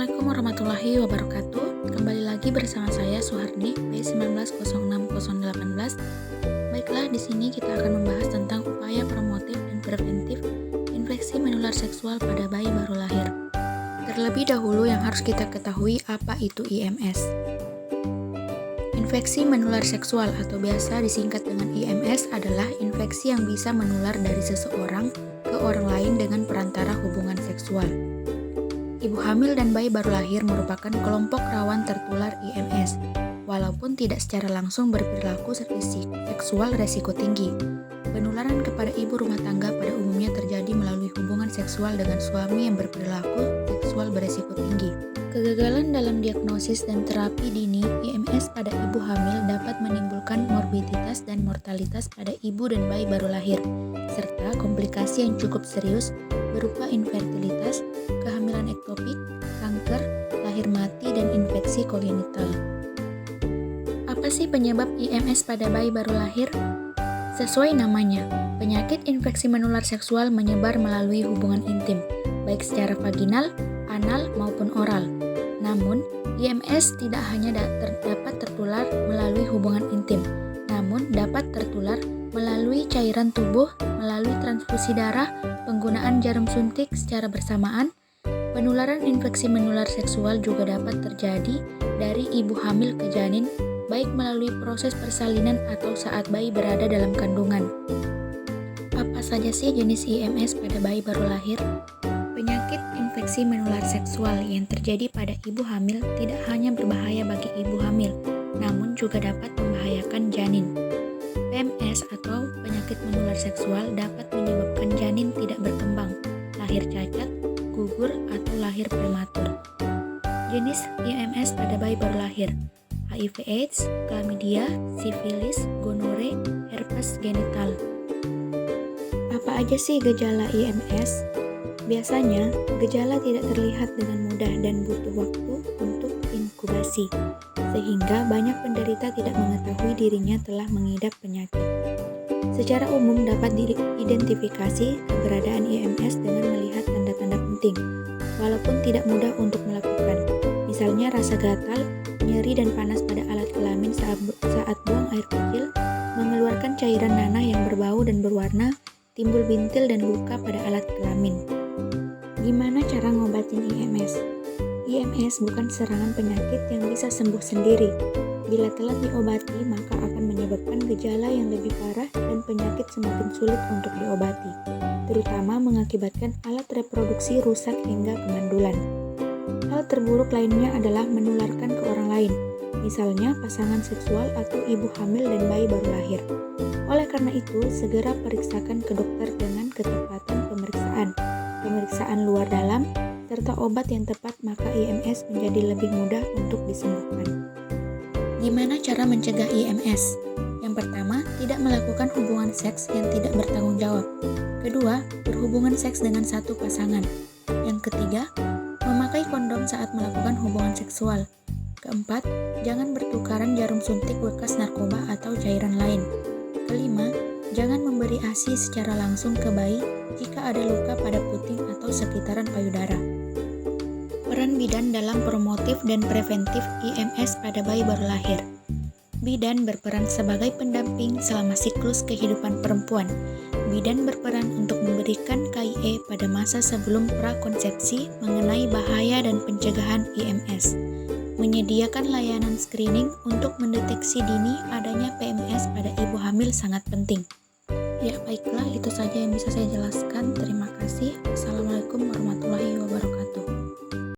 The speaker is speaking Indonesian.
Assalamualaikum warahmatullahi wabarakatuh. Kembali lagi bersama saya Suharni B1906018. Baiklah, di sini kita akan membahas tentang upaya promotif dan preventif infeksi menular seksual pada bayi baru lahir. Terlebih dahulu yang harus kita ketahui apa itu IMS. Infeksi menular seksual atau biasa disingkat dengan IMS adalah infeksi yang bisa menular dari seseorang ke orang lain dengan perantara hubungan seksual. Ibu hamil dan bayi baru lahir merupakan kelompok rawan tertular IMS, walaupun tidak secara langsung berperilaku seksual resiko tinggi. Penularan kepada ibu rumah tangga pada umumnya terjadi melalui hubungan seksual dengan suami yang berperilaku seksual beresiko tinggi. Kegagalan dalam diagnosis dan terapi dini IMS pada ibu hamil dapat menimbulkan morbiditas dan mortalitas pada ibu dan bayi baru lahir, serta komplikasi yang cukup serius berupa infertilitas, kehamilan ektopik, kanker, lahir mati, dan infeksi kongenital. Apa sih penyebab IMS pada bayi baru lahir? Sesuai namanya, penyakit infeksi menular seksual menyebar melalui hubungan intim, baik secara vaginal, anal, maupun oral. Namun, IMS tidak hanya dapat tertular melalui hubungan intim, namun dapat tertular melalui cairan tubuh, melalui transfusi darah, penggunaan jarum suntik secara bersamaan. Penularan infeksi menular seksual juga dapat terjadi dari ibu hamil ke janin, baik melalui proses persalinan atau saat bayi berada dalam kandungan. Apa saja sih jenis IMS pada bayi baru lahir? Penyakit infeksi menular seksual yang terjadi pada ibu hamil tidak hanya berbahaya bagi ibu hamil, namun juga dapat membahayakan janin. PMS atau penyakit menular seksual dapat menyebabkan janin tidak berkembang, lahir cacat, gugur, atau lahir prematur. Jenis IMS pada bayi baru lahir: HIV/AIDS, chlamydia, sifilis, gonore, herpes genital. Apa aja sih gejala IMS? Biasanya, gejala tidak terlihat dengan mudah dan butuh waktu untuk inkubasi, sehingga banyak penderita tidak mengetahui dirinya telah mengidap penyakit. Secara umum dapat diidentifikasi keberadaan IMS dengan melihat tanda-tanda penting, walaupun tidak mudah untuk melakukan. Misalnya rasa gatal, nyeri dan panas pada alat kelamin saat buang air kecil, mengeluarkan cairan nanah yang berbau dan berwarna, timbul bintil dan luka pada alat kelamin. Gimana cara ngobatin IMS? IMS bukan serangan penyakit yang bisa sembuh sendiri. Bila telat diobati, maka akan menyebabkan gejala yang lebih parah dan penyakit semakin sulit untuk diobati, terutama mengakibatkan alat reproduksi rusak hingga kemandulan. Hal terburuk lainnya adalah menularkan ke orang lain, misalnya pasangan seksual atau ibu hamil dan bayi baru lahir. Oleh karena itu, segera periksakan ke dokter dengan ketepatan pemeriksaan luar dalam, serta obat yang tepat, maka IMS menjadi lebih mudah untuk disembuhkan. Gimana cara mencegah IMS? Yang pertama, tidak melakukan hubungan seks yang tidak bertanggung jawab. Kedua, berhubungan seks dengan satu pasangan. Yang ketiga, memakai kondom saat melakukan hubungan seksual. Keempat, jangan bertukaran jarum suntik bekas narkoba atau cairan lain. Kelima, jangan memberi ASI secara langsung ke bayi jika ada luka pada puting atau sekitaran payudara. Peran bidan dalam promotif dan preventif IMS pada bayi baru lahir. Bidan berperan sebagai pendamping selama siklus kehidupan perempuan. Bidan berperan untuk memberikan KIE pada masa sebelum prakonsepsi mengenai bahaya dan pencegahan IMS. Menyediakan layanan screening untuk mendeteksi dini adanya PMS pada ibu hamil sangat penting. Ya, baiklah, itu saja yang bisa saya jelaskan. Terima kasih. Assalamualaikum warahmatullahi wabarakatuh.